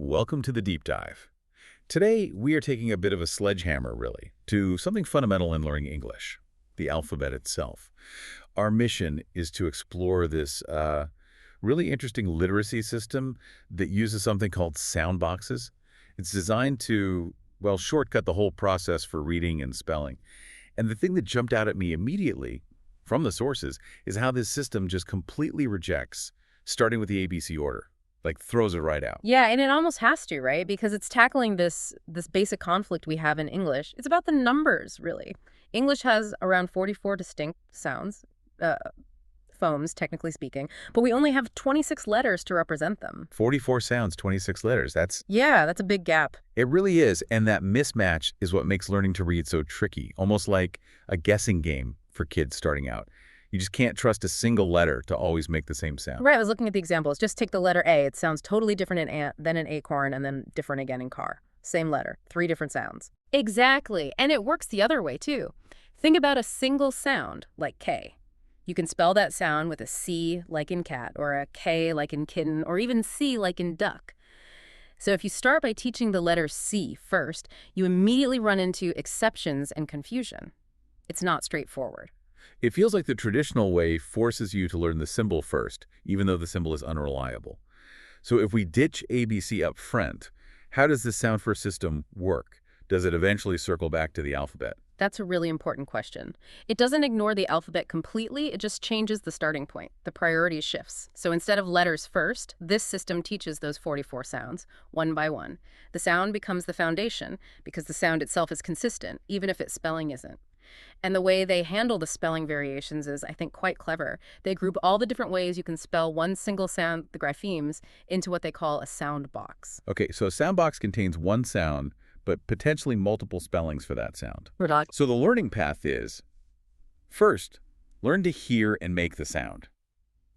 Welcome to the deep dive. Today, we are taking a bit of a sledgehammer, really, to something fundamental in learning English, the alphabet itself. Our mission is to explore this really interesting literacy system that uses something called Soundboxes. It's designed to, well, shortcut the whole process for reading and spelling. And the thing that jumped out at me immediately from the sources is how this system just completely rejects, starting with the ABC order. Like throws it right out. Yeah, and it almost has to, right? Because it's tackling this basic conflict we have in English. It's about the numbers, really. English has around 44 distinct sounds, phones, technically speaking, but we only have 26 letters to represent them. 44 sounds, 26 letters. Yeah, that's a big gap. It really is, and that mismatch is what makes learning to read so tricky, almost like a guessing game for kids starting out. You just can't trust a single letter to always make the same sound. Right, I was looking at the examples. Just take the letter A. It sounds totally different in ant than in acorn, and then different again in car. Same letter, 3 different sounds. Exactly, and it works the other way, too. Think about a single sound, like K. You can spell that sound with a C like in cat, or a K like in kitten, or even C like in duck. So if you start by teaching the letter C first, you immediately run into exceptions and confusion. It's not straightforward. It feels like the traditional way forces you to learn the symbol first, even though the symbol is unreliable. So if we ditch ABC up front, how does this sound first system work? Does it eventually circle back to the alphabet? That's a really important question. It doesn't ignore the alphabet completely, it just changes the starting point. The priority shifts. So instead of letters first, this system teaches those 44 sounds, one by one. The sound becomes the foundation, because the sound itself is consistent, even if its spelling isn't. And the way they handle the spelling variations is, I think, quite clever. They group all the different ways you can spell one single sound, the graphemes, into what they call a sound box. Okay, so a sound box contains one sound, but potentially multiple spellings for that sound. Right. So the learning path is, first, learn to hear and make the sound.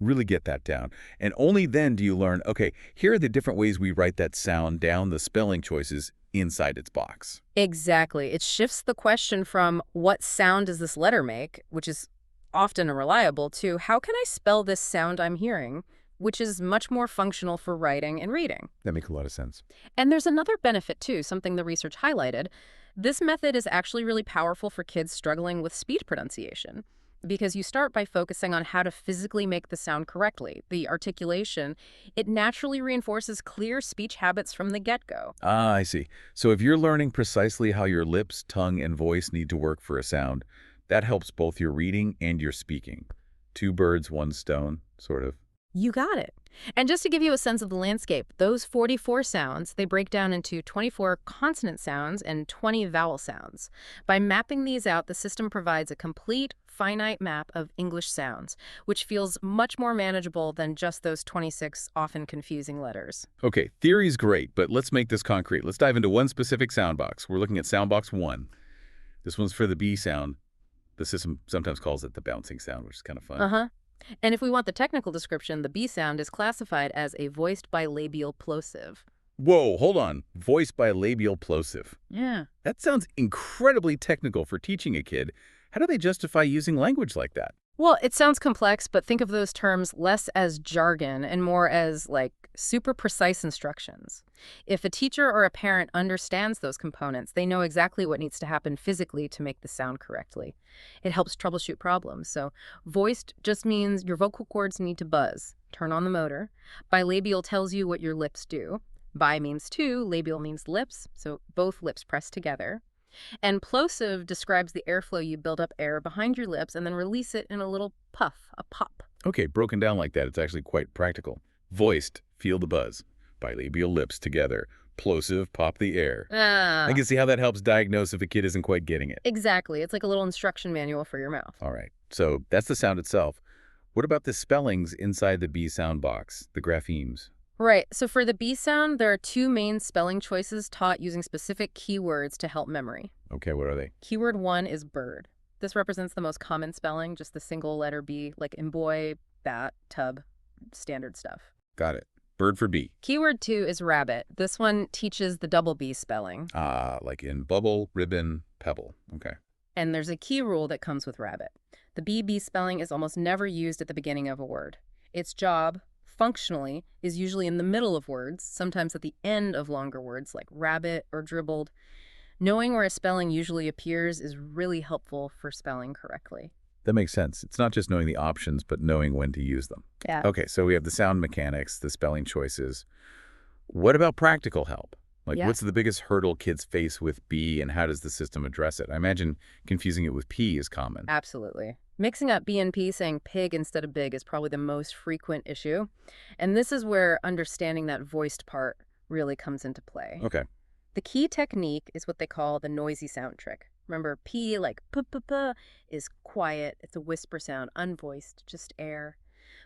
Really get that down. And only then do you learn, okay, here are the different ways we write that sound down, the spelling choices inside its box. Exactly. It shifts the question from what sound does this letter make, which is often unreliable, to how can I spell this sound I'm hearing, which is much more functional for writing and reading. That makes a lot of sense. And there's another benefit, too, something the research highlighted. This method is actually really powerful for kids struggling with speech pronunciation, because you start by focusing on how to physically make the sound correctly. The articulation, it naturally reinforces clear speech habits from the get-go. Ah, I see. So if you're learning precisely how your lips, tongue, and voice need to work for a sound, that helps both your reading and your speaking. 2 birds, 1 stone, sort of. You got it. And just to give you a sense of the landscape, those 44 sounds, they break down into 24 consonant sounds and 20 vowel sounds. By mapping these out, the system provides a complete, finite map of English sounds, which feels much more manageable than just those 26 often confusing letters. Okay, theory's great, but let's make this concrete. Let's dive into one specific sound box. We're looking at Soundbox 1. This one's for the B sound. The system sometimes calls it the bouncing sound, which is kind of fun. Uh-huh. And if we want the technical description, the B sound is classified as a voiced bilabial plosive. Whoa, hold on. Voiced by labial plosive. Yeah. That sounds incredibly technical for teaching a kid. How do they justify using language like that? Well, it sounds complex, but think of those terms less as jargon and more as, like, super precise instructions. If a teacher or a parent understands those components, they know exactly what needs to happen physically to make the sound correctly. It helps troubleshoot problems. So voiced just means your vocal cords need to buzz. Turn on the motor. Bilabial tells you what your lips do. Bi means 2, labial means lips, so both lips press together. And plosive describes the airflow. You build up air behind your lips and then release it in a little puff, a pop. Okay, broken down like that, it's actually quite practical. Voiced, feel the buzz. Bilabial lips together. Plosive, pop the air. I can see how that helps diagnose if a kid isn't quite getting it. Exactly. It's like a little instruction manual for your mouth. All right, so that's the sound itself. What about the spellings inside the B sound box, the graphemes? Right. So for the B sound, there are 2 main spelling choices taught using specific keywords to help memory. Okay, what are they? Keyword 1 is bird. This represents the most common spelling, just the single letter B, like in boy, bat, tub, standard stuff. Got it. Bird for B. Keyword 2 is rabbit. This one teaches the double B spelling. Ah, like in bubble, ribbon, pebble. Okay. And there's a key rule that comes with rabbit. The BB spelling is almost never used at the beginning of a word. Its job, functionally is usually in the middle of words, sometimes at the end of longer words like rabbit or dribbled. Knowing where a spelling usually appears is really helpful for spelling correctly. That makes sense. It's not just knowing the options, but knowing when to use them. Yeah. Okay, so we have the sound mechanics, the spelling choices. What about practical help? Like, Yeah. what's the biggest hurdle kids face with B, and how does the system address it? I imagine confusing it with P is common. Absolutely. Mixing up B and P, saying pig instead of big, is probably the most frequent issue. And this is where understanding that voiced part really comes into play. Okay, The key technique is what they call the noisy sound trick. Remember, P, like p, is quiet. It's a whisper sound, unvoiced, just air.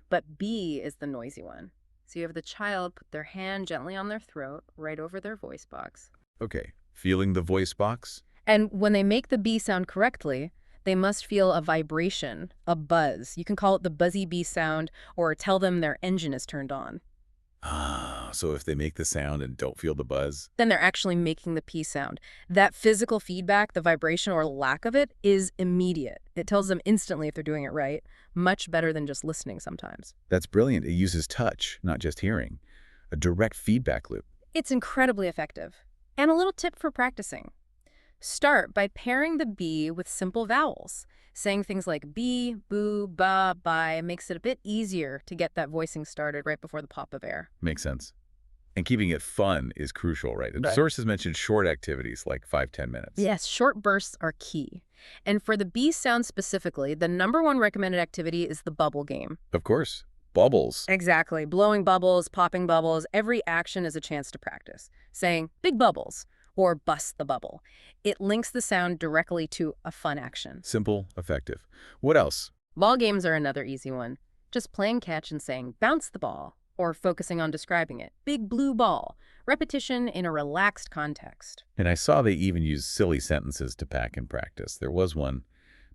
But B is the noisy one. So you have the child put their hand gently on their throat, right over their voice box. okay. Feeling the voice box? And when they make the B sound correctly, they must feel a vibration, a buzz. You can call it the buzzy B sound, or tell them their engine is turned on. Ah, so if they make the sound and don't feel the buzz? Then they're actually making the P sound. That physical feedback, the vibration or lack of it, is immediate. It tells them instantly if they're doing it right, much better than just listening sometimes. That's brilliant. It uses touch, not just hearing. A direct feedback loop. It's incredibly effective. And a little tip for practicing. Start by pairing the B with simple vowels. Saying things like bee, boo, ba, bye makes it a bit easier to get that voicing started right before the pop of air. Makes sense. And keeping it fun is crucial, right? Right. Sources mentioned short activities like 5–10 minutes. Yes, short bursts are key. And for the B sound specifically, the #1 recommended activity is the bubble game. Of course. Bubbles. Exactly. Blowing bubbles, popping bubbles, every action is a chance to practice. Saying big bubbles or bust the bubble. It links the sound directly to a fun action. Simple, effective. What else? Ball games are another easy one. Just playing catch and saying bounce the ball, or focusing on describing it. Big blue ball. Repetition in a relaxed context. And I saw they even use silly sentences to pack in practice. There was one.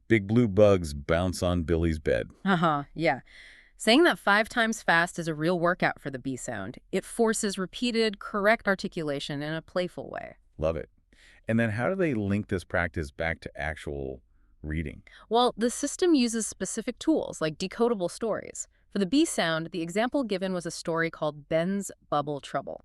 Big blue bugs bounce on Billy's bed. Yeah. Saying that 5 times fast is a real workout for the B sound. It forces repeated, correct articulation in a playful way. Love it. And then how do they link this practice back to actual reading? Well, the system uses specific tools like decodable stories. For the B sound, the example given was a story called Ben's Bubble Trouble.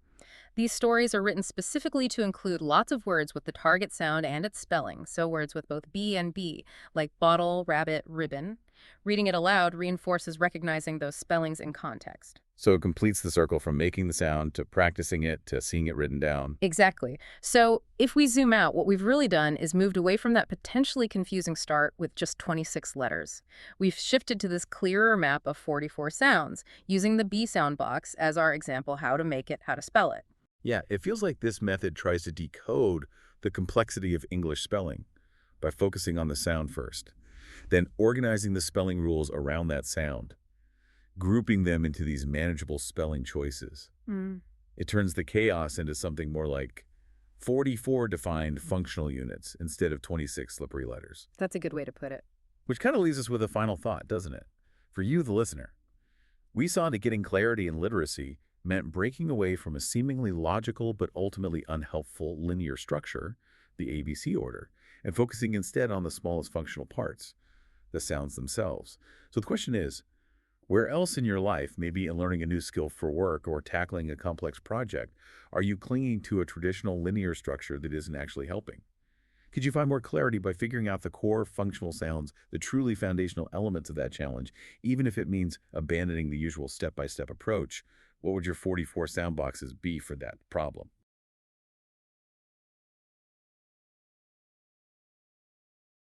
These stories are written specifically to include lots of words with the target sound and its spelling, so words with both B and B, like bottle, rabbit, ribbon. Reading it aloud reinforces recognizing those spellings in context. So it completes the circle from making the sound to practicing it to seeing it written down. Exactly. So if we zoom out, what we've really done is moved away from that potentially confusing start with just 26 letters. We've shifted to this clearer map of 44 sounds, using the B sound box as our example how to make it, how to spell it. Yeah, it feels like this method tries to decode the complexity of English spelling by focusing on the sound first, then organizing the spelling rules around that sound, grouping them into these manageable spelling choices. It turns the chaos into something more like 44 defined functional units instead of 26 slippery letters. That's a good way to put it. Which kind of leaves us with a final thought, doesn't it? For you, the listener, we saw that getting clarity in literacy meant breaking away from a seemingly logical but ultimately unhelpful linear structure, the ABC order, and focusing instead on the smallest functional parts, the sounds themselves. So the question is, where else in your life, maybe in learning a new skill for work or tackling a complex project, are you clinging to a traditional linear structure that isn't actually helping? Could you find more clarity by figuring out the core functional sounds, the truly foundational elements of that challenge, even if it means abandoning the usual step-by-step approach? What would your 44 sound boxes be for that problem?